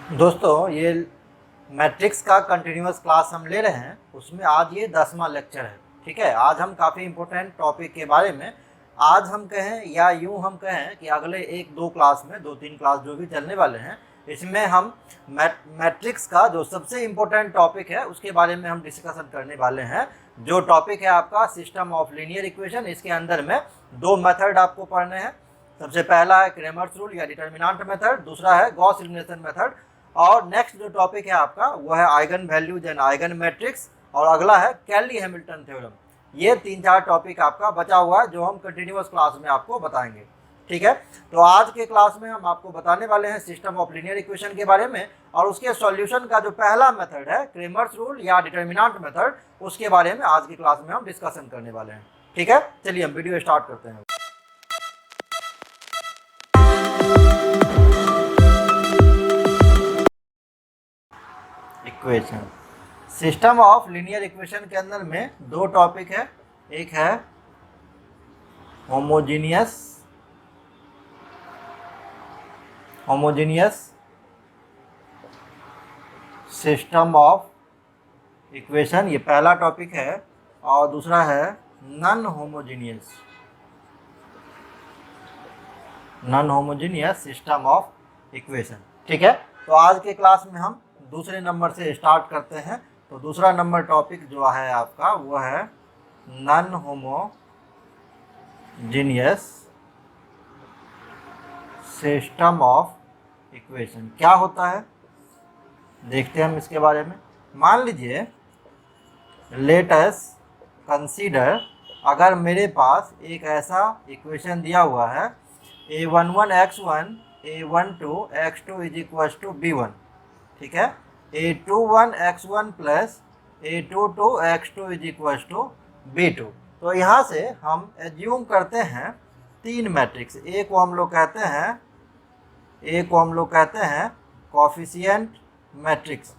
दोस्तों ये मैट्रिक्स का कंटिन्यूअस क्लास हम ले रहे हैं, उसमें आज ये 10वां लेक्चर है। ठीक है, आज हम काफ़ी इम्पोर्टेंट टॉपिक के बारे में आज हम कहें या यूं हम कहें कि अगले एक दो क्लास में 2-3 क्लास जो भी चलने वाले हैं, इसमें हम मैट्रिक्स का जो सबसे इम्पोर्टेंट टॉपिक है उसके बारे में हम डिस्कशन करने वाले हैं। जो टॉपिक है आपका सिस्टम ऑफ लीनियर इक्वेशन। इसके अंदर में दो मेथड आपको पढ़ने हैं। सबसे पहला है क्रेमर्स रूल या डिटर्मिनेंट मेथड, दूसरा है गॉस एलिमिनेशन मेथड। और नेक्स्ट जो टॉपिक है आपका वो है eigen values and eigen matrix, और अगला है कैली हैमिल्टन थ्योरम। ये 3-4 टॉपिक आपका बचा हुआ है जो हम कंटिन्यूअस क्लास में आपको बताएंगे। ठीक है, तो आज के क्लास में हम आपको बताने वाले हैं सिस्टम ऑफ लीनियर इक्वेशन के बारे में, और उसके सॉल्यूशन का जो पहला मेथड है क्रेमर्स रूल या डिटर्मिनेंट मेथड, उसके बारे में आज की क्लास में हम डिस्कशन करने वाले हैं। ठीक है, चलिए हम वीडियो स्टार्ट करते हैं। Equation, system of linear equation के अंदर में दो टॉपिक है। एक है होमोजीनियस सिस्टम ऑफ इक्वेशन, ये पहला टॉपिक है। और दूसरा है non homogeneous system of equation. ठीक है, तो आज के क्लास में हम दूसरे नंबर से स्टार्ट करते हैं। तो दूसरा नंबर टॉपिक जो है आपका वो है non homogeneous system of equation. क्या होता है देखते हैं हम इसके बारे में। मान लीजिए, लेट अस कंसीडर, अगर मेरे पास एक ऐसा इक्वेशन दिया हुआ है a11 x1 a12 x2 is equal to b1। ठीक है, a21 x1 plus a22 x2 is equal to b2। तो यहाँ से हम एज्यूम करते हैं तीन मैट्रिक्स। ए को हम लोग कहते हैं कोफिशिएंट मैट्रिक्स।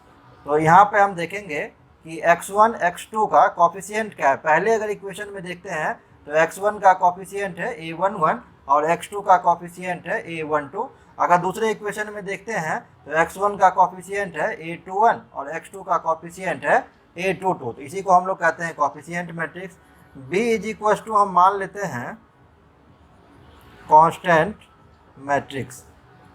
तो यहाँ पे हम देखेंगे कि x1 x2 का कोफिशिएंट क्या है। पहले अगर इक्वेशन में देखते हैं तो x1 का कोफिशिएंट है a11 और x2 का कोफिशिएंट है a12। अगर दूसरे इक्वेशन में देखते हैं तो x1 का कोफिशिएंट है a21 और x2 का कोफिशिएंट है a22। तो इसी को हम लोग कहते हैं coefficient matrix. b is equal to हम मान लेते हैं कांस्टेंट मैट्रिक्स।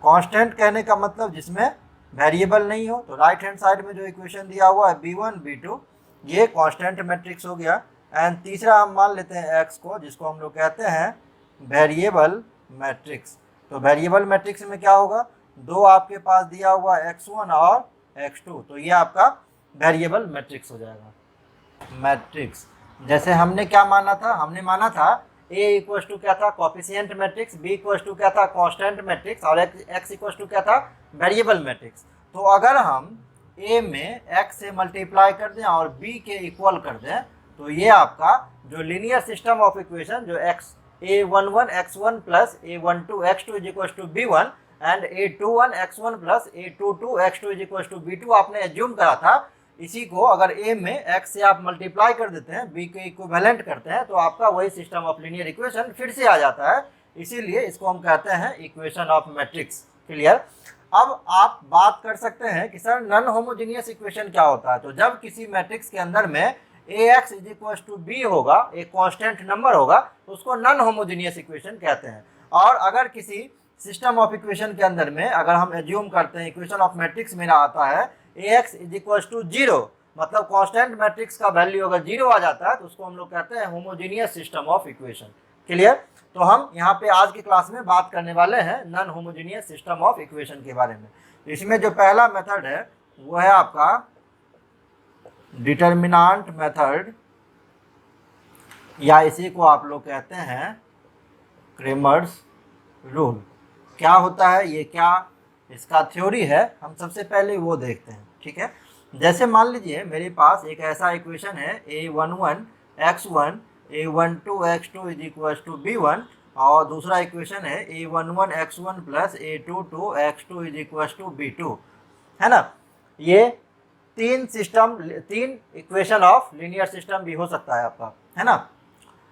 कांस्टेंट कहने का मतलब जिसमें वेरिएबल नहीं हो। तो राइट हैंड साइड में जो इक्वेशन दिया हुआ है b1 b2, ये कांस्टेंट मैट्रिक्स हो गया। एंड तीसरा हम मान लेते हैं x को, जिसको हम लोग कहते हैं वेरिएबल मैट्रिक्स। तो वेरिएबल मैट्रिक्स में क्या होगा, दो आपके पास दिया हुआ x1 और x2, तो ये आपका वेरिएबल मैट्रिक्स हो जाएगा। मैट्रिक्स जैसे हमने क्या माना था, हमने माना था a इक्वल टू क्या था, coefficient matrix, b equal to क्या था, कांस्टेंट मैट्रिक्स, और x इक्वल टू क्या था, वेरिएबल मैट्रिक्स। तो अगर हम a में x से मल्टीप्लाई कर दें और b के इक्वल कर दें, तो ये आपका जो लीनियर सिस्टम ऑफ इक्वेशन जो a11 x1 plus a12 x2 is equal to b1 and a21 x1 plus a22 x2 is equal to b2 आपने एज्यूम करा था, इसी को अगर a में x से आप मल्टीप्लाई कर देते हैं, b के इक्विवेलेंट करते हैं, तो आपका वही सिस्टम ऑफ लीनियर इक्वेशन फिर से आ जाता है। इसीलिए इसको हम कहते हैं इक्वेशन ऑफ मैट्रिक्स। क्लियर। अब आप बात कर सकते हैं कि सर नॉन होमोजीनियस इक्वेशन क्या होता है। तो जब किसी मैट्रिक्स के अंदर में ax is equal to b होगा, एक कांस्टेंट नंबर होगा, तो उसको नॉन होमोजीनियस इक्वेशन कहते हैं। और अगर किसी सिस्टम ऑफ इक्वेशन के अंदर में अगर हम एज्यूम करते हैं इक्वेशन ऑफ मैट्रिक्स मेरा आता है ax इज इक्वल टू 0, मतलब कांस्टेंट मैट्रिक्स का वैल्यू अगर 0 आ जाता है, तो उसको हम लोग कहते हैं homogeneous system of equation. Clear. तो हम यहाँ पे आज की क्लास में बात करने वाले हैं non homogeneous system of equation के बारे में। इसमें जो पहला मेथड है वो है आपका डिटर्मिनेंट मेथड, या इसी को आप लोग कहते हैं क्रेमर्स रूल। क्या होता है ये, क्या इसका थ्योरी है, हम सबसे पहले वो देखते हैं। ठीक है, जैसे मान लीजिए मेरे पास एक ऐसा इक्वेशन है a11 x1 a12 x2 is equal to b1, और दूसरा इक्वेशन है a11 x1 plus a22 x2 is equal to b2, है ना। ये तीन इक्वेशन ऑफ लीनियर सिस्टम भी हो सकता है आपका, है ना।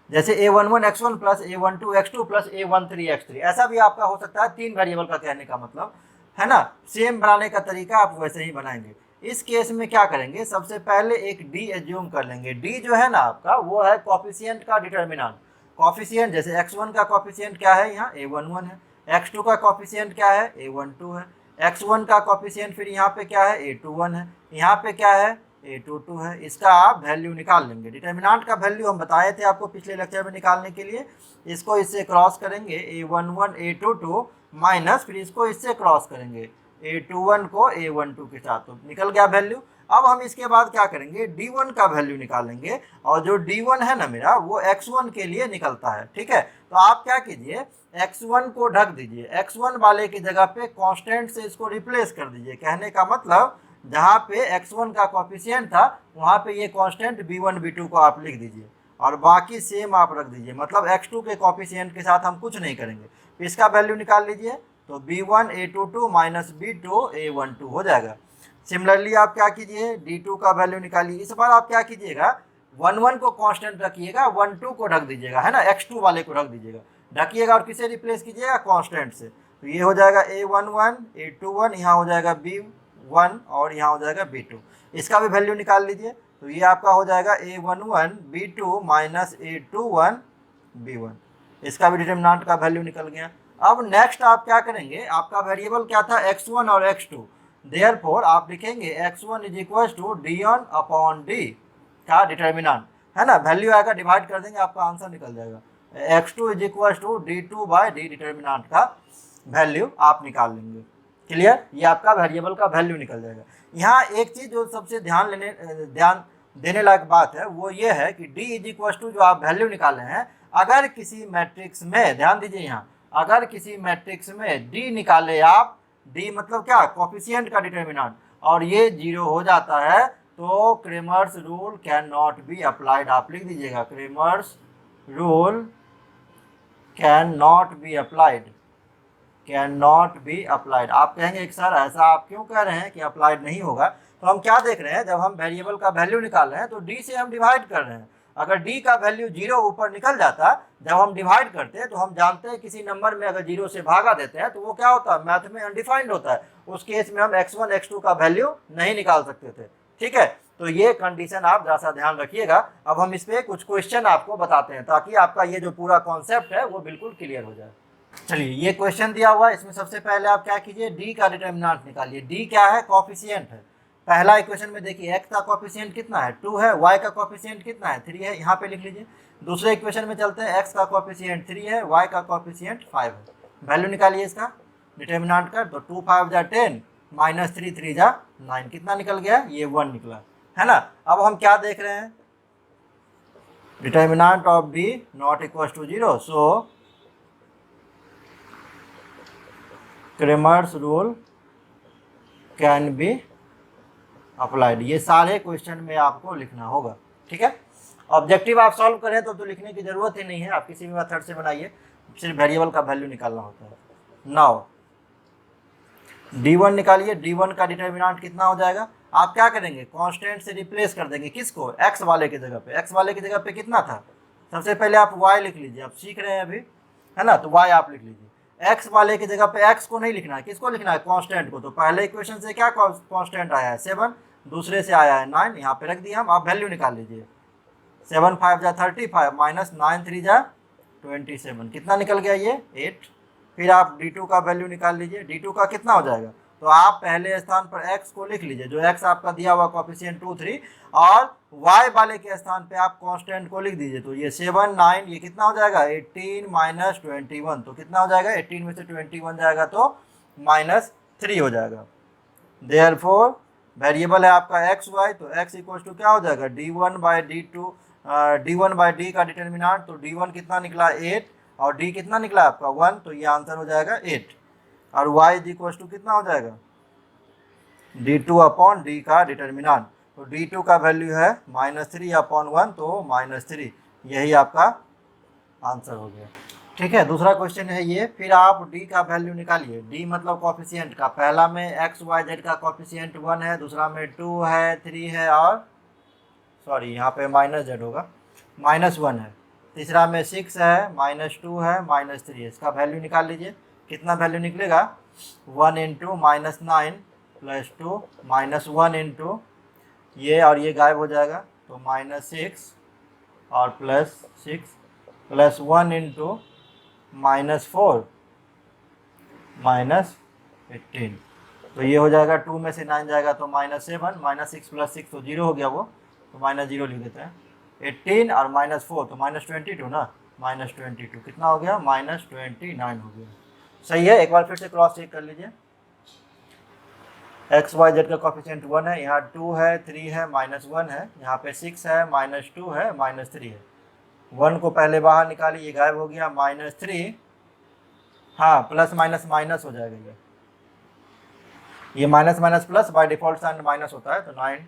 जैसे a11 x1 plus a12 x2 plus a13 x3, ऐसा भी आपका हो सकता है। तीन वेरिएबल का कहने का मतलब। है ना। सेम बनाने का तरीका आप वैसे ही बनाएंगे। इस केस में क्या करेंगे, सबसे पहले एक डी एज्यूम कर लेंगे। डी जो है ना आपका वो है कॉफिशिएंट का डिटर्मिनेंट। कॉफिशिएंट जैसे x1 का कॉफिशिएंट क्या है, यहाँ a11 है। x2 का कॉफिशिएंट क्या है, a12 है। x1 का कॉफिशिएंट फिर यहाँ पे क्या है, a21 है। यहाँ पे क्या है, a22 है। इसका आप वैल्यू निकाल लेंगे। डिटर्मिनेंट का वैल्यू हम बताए थे आपको पिछले लेक्चर में निकालने के लिए। इसको इससे क्रॉस करेंगे, a11 a22 माइनस, फिर इसको इससे क्रॉस करेंगे a21 को a12 के साथ, तो निकल गया वैल्यू। अब हम इसके बाद क्या करेंगे, d1 का वैल्यू निकालेंगे, और जो d1 है ना मेरा वो x1 के लिए निकलता है। ठीक है, तो आप क्या कीजिए, x1 को ढक दीजिए, x1 वाले की जगह पे कांस्टेंट से इसको रिप्लेस कर दीजिए। कहने का मतलब जहाँ पे x1 का कॉफिशिएंट था वहाँ पे ये कांस्टेंट b1 b2 को आप लिख दीजिए, और बाकी सेम आप रख दीजिए। मतलब x2 के कॉफिशिएंट के साथ हम कुछ नहीं करेंगे। इसका वैल्यू निकाल लीजिए, तो b1 a22 minus b2 a12 हो जाएगा। सिमिलरली आप क्या कीजिए, d2 का वैल्यू निकालिए। इस बार आप क्या कीजिएगा, 11 को कांस्टेंट रखिएगा, 12 को रख दीजिएगा, है ना, x2 वाले को रख दीजिएगा, ढकिएगा, और किसे रिप्लेस कीजिएगा, कांस्टेंट से। तो ये हो जाएगा a11 a21, यहाँ हो जाएगा b1 और यहाँ हो जाएगा b2। इसका भी वैल्यू निकाल लीजिए, तो ये आपका हो जाएगा a11 b2 minus a21 b1। इसका भी डिटर्मिनेंट का वैल्यू निकल गया। अब नेक्स्ट आप क्या करेंगे, आपका वेरिएबल क्या था, x1 और x2। देयरफॉर आप लिखेंगे x1 is equal to d1 upon d का डिटर्मिनेंट, है ना, वैल्यू आएगा, डिवाइड कर देंगे, आपका आंसर निकल जाएगा। x2 is equal to d2 by d determinant का वैल्यू आप निकाल लेंगे। क्लियर, ये आपका वेरिएबल का वैल्यू निकल जाएगा। यहाँ एक चीज़ जो सबसे ध्यान देने लायक बात है वो ये है कि d इज इक्वल टू जो आप वैल्यू निकाले हैं, अगर किसी मैट्रिक्स में, ध्यान दीजिए यहाँ, अगर किसी मैट्रिक्स में d निकाले आप, d मतलब क्या, कॉफिशिएंट का डिटर्मिनेंट, और ये 0 हो जाता है, तो Cramer's rule can not be applied. आप लिख दीजिएगा, Cramer's rule can not be applied, can not be applied. आप कहेंगे कि सर ऐसा आप क्यों कह रहे हैं कि अप्लाइड नहीं होगा, तो हम क्या देख रहे हैं, जब हम वेरिएबल का वैल्यू निकाल रहे हैं तो d से हम डिवाइड कर रहे हैं। अगर d का वैल्यू 0 ऊपर निकल जाता, जब हम डिवाइड करते हैं तो हम जानते हैं किसी नंबर में अगर 0 से भागा देते हैं तो वो क्या होता है, मैथ में अनडिफाइंड होता है। उस केस में हम x1 x2 का वैल्यू नहीं निकाल सकते थे। ठीक है, तो ये कंडीशन आप जरा सा ध्यान रखिएगा। अब हम इस पर कुछ क्वेश्चन आपको बताते हैं ताकि आपका ये जो पूरा कॉन्सेप्ट है वो बिल्कुल क्लियर हो जाए। चलिए, ये क्वेश्चन दिया हुआ है, इसमें सबसे पहले आप क्या कीजिए, d का डिटर्मिनेंट निकालिए। d क्या है, कॉफिशिएंट है। पहला इक्वेशन में देखिए x का कॉफिशिएंट कितना है, 2 है, y का कॉफिशिएंट कितना है, 3 है, यहाँ पे लिख लीजिए। दूसरे इक्वेशन में चलते हैं, x का कॉफिशिएंट 3 है, y का कॉफिशिएंट 5 है। वैल्यू निकालिए इसका डिटर्मिनेंट का, तो 2 5 जा 10 माइनस 3 3 जा 9, कितना निकल गया, ये 1 निकला, है ना। अब हम क्या देख रहे हैं, determinant of d not equal to 0, so Cramer's rule can be applied. ये सारे क्वेश्चन में आपको लिखना होगा। ठीक है, ऑब्जेक्टिव आप सॉल्व करें तो लिखने की जरूरत ही नहीं है, आप किसी भी मेथड से बनाइए, सिर्फ वेरिएबल का वैल्यू निकालना होता है। नाउ d1 निकालिए, d1 का डिटर्मिनेंट कितना हो जाएगा, आप क्या करेंगे, कांस्टेंट से रिप्लेस कर देंगे, किसको, x वाले की जगह पे। x वाले की जगह पे कितना था, सबसे पहले आप y लिख लीजिए, आप सीख रहे हैं अभी, है ना, तो y आप लिख लीजिए। x वाले की जगह पे x को नहीं लिखना है, किसको लिखना है, कांस्टेंट को। तो पहले इक्वेशन से क्या कांस्टेंट आया है, 7, दूसरे से आया है 9, यहाँ पे रख दिया हम। आप वैल्यू निकाल लीजिए, 7 5 जा 35 माइनस 9 3 जा 27, कितना निकल गया, ये 8। फिर आप d2 का वैल्यू निकाल लीजिए, d2 का कितना हो जाएगा, तो आप पहले स्थान पर x को लिख लीजिए, जो x आपका दिया हुआ कॉफिशिएंट 2 3, और y वाले के स्थान पे आप कांस्टेंट को लिख दीजिए, तो ये 7 9, ये कितना हो जाएगा, 18 माइनस 21, तो कितना हो जाएगा, 18 में से 21 जाएगा तो -3 हो जाएगा। देयरफॉर वेरिएबल है आपका x y, तो x इक्वल टू क्या हो जाएगा, d1 by d2, d1 by d का डिटर्मिनेंट, तो d1 कितना निकला 8, और d कितना निकला आपका 1, तो ये आंसर हो जाएगा 8। और y इज इक्वल टू कितना हो जाएगा, d2 अपॉन d का डिटर्मिनेंट, तो d2 का वैल्यू है -3 अपॉन 1, तो -3, यही आपका आंसर हो गया। ठीक है, दूसरा क्वेश्चन है ये। फिर आप d का वैल्यू निकालिए, d मतलब कॉफिशिएंट का। पहला में x y z का कॉफिशिएंट 1 है, दूसरा में 2 है, 3 है, और सॉरी यहाँ पे -z होगा, -1 है, तीसरा में 6 है, -2 है, -3 है। इसका वैल्यू निकाल लीजिए, कितना वैल्यू निकलेगा, 1 इंटू -9 प्लस 2 -1 इंटू ये और ये गायब हो जाएगा, तो -6 और +6 प्लस 1 इंटू -4 -18, तो ये हो जाएगा 2 में से 9 जाएगा तो -7, -6 + 6 तो 0 हो गया वो, तो -0 लिख देते हैं। 18 और -4 तो -22 ना, -22 कितना हो गया, -29 हो गया। सही है, एक बार फिर से क्रॉस चेक कर लीजिए। एक्स वाई जेड का कोफिशिएंट 1 है, यहाँ 2 है, 3 है, -1 है, यहाँ पे 6 है, -2 है, -3 है। 1 को पहले बाहर निकालिए, ये गायब हो गया, -3, हाँ प्लस माइनस माइनस हो जाएगा ये minus minus plus by default sign minus होता है, तो 9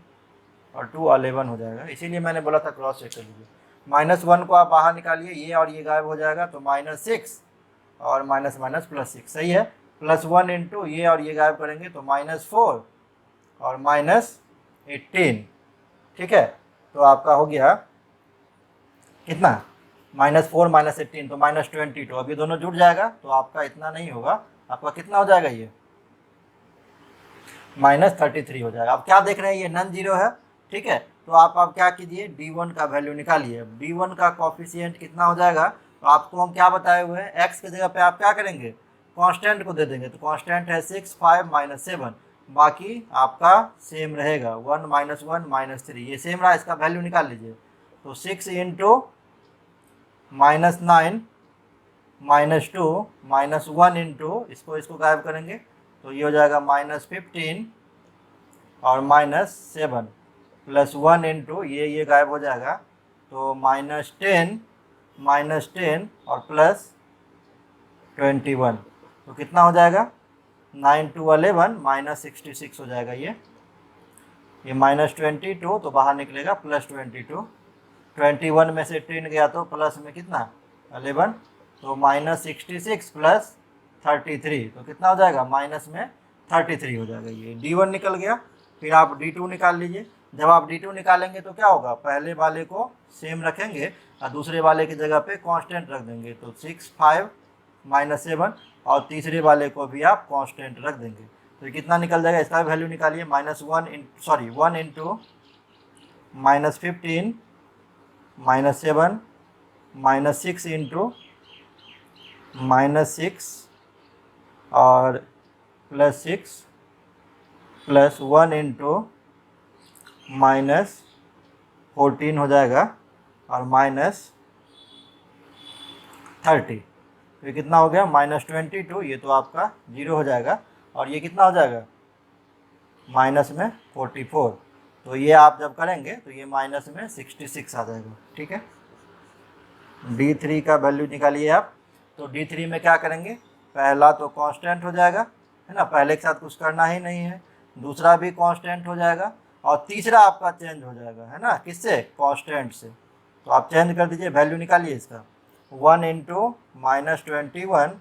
और 2 11 हो जाएगा, इसीलिए मैंने बोला था क्रॉस चेक कर लीजिए। -1 को आप बाहर निकालिए, ये और ये गायब हो जाएगा, तो -6 और माइनस माइनस +6, सही है। +1 इंटू ये और ये गायब करेंगे तो -4 और -18, ठीक है। तो आपका हो गया कितना, -4 -18 तो -22, अभी दोनों जुड़ जाएगा, तो आपका इतना नहीं होगा, आपका कितना हो जाएगा, ये -33 हो जाएगा। अब क्या देख रहे हैं, ये नॉन जीरो है, ठीक है। तो आप क्या कीजिए, D1 का वैल्यू निकालिए। D1 का कॉफिशिएंट कितना हो जाएगा, तो आपको हम क्या बताए हुए हैं, एक्स की जगह पे आप क्या करेंगे, कांस्टेंट को दे देंगे, तो कांस्टेंट है 6, 5 -7, बाकी आपका सेम रहेगा 1 -1 -3, ये सेम रहा, इसका वैल्यू निकाल लीजिए। तो 6 इंटू -9 -2 -1 इंटू इसको गायब करेंगे, तो ये हो जाएगा -15 और -7 प्लस 1 इंटू ये गायब हो जाएगा, तो -10 और +21, तो कितना हो जाएगा, 9 2 11 -66 हो जाएगा ये -22, तो बाहर निकलेगा +22, 21 में से 10 गया तो प्लस में कितना 11, तो -66 + 33, तो कितना हो जाएगा, माइनस में 33 हो जाएगा। ये D1 निकल गया। फिर आप D2 निकाल लीजिए। जब आप D2 निकालेंगे तो क्या होगा, पहले वाले को सेम रखेंगे और दूसरे वाले की जगह पे कांस्टेंट रख देंगे, तो 6 5 -7, और तीसरे वाले को भी आप कांस्टेंट रख देंगे, तो कितना निकल जाएगा, इसका वैल्यू निकालिए, -1 इंटू -15 -7 -6 इंटू -6 और +6 प्लस 1 इंटू -14 हो जाएगा और -30, तो ये कितना हो गया, -22, ये तो आपका 0 हो जाएगा, और ये कितना हो जाएगा, माइनस में 44, तो ये आप जब करेंगे तो ये माइनस में 66 आ जाएगा, ठीक है। D3 का वैल्यू निकालिए आप, तो D3 में क्या करेंगे, पहला तो कांस्टेंट हो जाएगा, है ना, पहले के साथ कुछ करना ही नहीं है, दूसरा भी कांस्टेंट हो जाएगा, और तीसरा आपका चेंज हो जाएगा, है ना, किससे, कांस्टेंट से, तो आप चेंज कर दीजिए, वैल्यू निकालिए इसका, 1 इंटू -21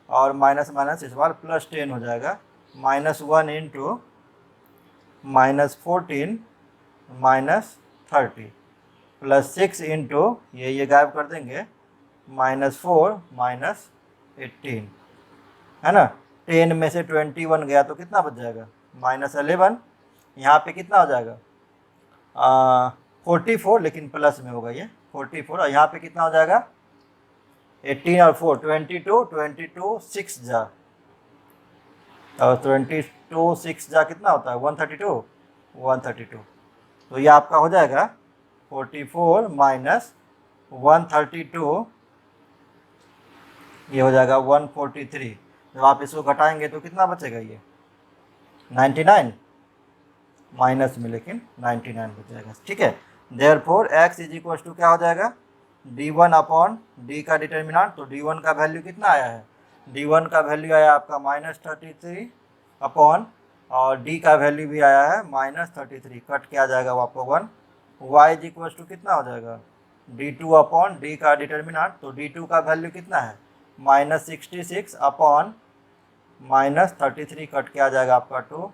और माइनस माइनस इस बार +10 हो जाएगा, -1 इंटू -14 -30 प्लस 6 इंटू ये गायब कर देंगे, -4 -18, है ना। 10 में से 21 गया तो कितना बच जाएगा, -11, यहाँ पे कितना हो जाएगा 44, लेकिन प्लस में होगा ये 44, और यहाँ पे कितना हो जाएगा 18 और 4 22 6 जा, और 22 6 जा कितना होता है 132, तो ये आपका हो जाएगा 44 माइनस 132, ये हो जाएगा 143। जब आप इसको घटाएंगे तो कितना बचेगा, ये 99 माइनस में, लेकिन 99 बचेगा, ठीक है। Therefore x is equal to क्या हो जाएगा, D1 अपॉन D का डिटर्मिनेंट, तो D1 का वैल्यू कितना आया है, D1 का वैल्यू आया आपका -33 अपॉन, और D का वैल्यू भी आया है -33, कट किया जाएगा वो आपको 1, y इज इक्वल टू कितना हो जाएगा, D2 अपॉन D का डिटर्मिनेंट, तो D2 का वैल्यू कितना है -66 अपॉन -33, कट किया जाएगा आपका 2,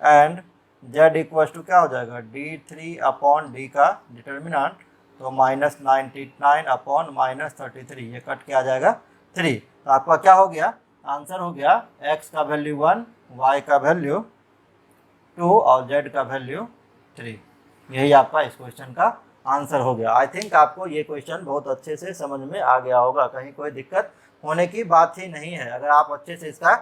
एंड z इक्वल टू क्या हो जाएगा, D3 अपॉन D का डिटर्मिनेंट, तो -99 अपॉन -33, ये कट किया जाएगा 3, तो आपका क्या हो गया, आंसर हो गया x का वैल्यू 1, y का वैल्यू 2 और z का वैल्यू 3। यही आपका इस क्वेश्चन का आंसर हो गया। आई थिंक आपको ये क्वेश्चन बहुत अच्छे से समझ में आ गया होगा, कहीं कोई दिक्कत होने की बात ही नहीं है अगर आप अच्छे से इसका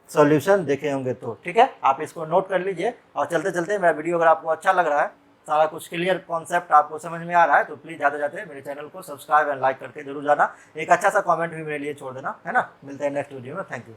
सॉल्यूशन देखे होंगे तो। ठीक है, आप इसको नोट कर लीजिए। और चलते चलते मेरा वीडियो अगर आपको अच्छा लग रहा है, सारा कुछ क्लियर कॉन्सेप्ट आपको समझ में आ रहा है, तो प्लीज़ जाते जाते मेरे चैनल को सब्सक्राइब एंड लाइक करके जरूर जाना। एक अच्छा सा कमेंट भी मेरे लिए छोड़ देना, है ना। मिलते हैं नेक्स्ट वीडियो में। Thank you.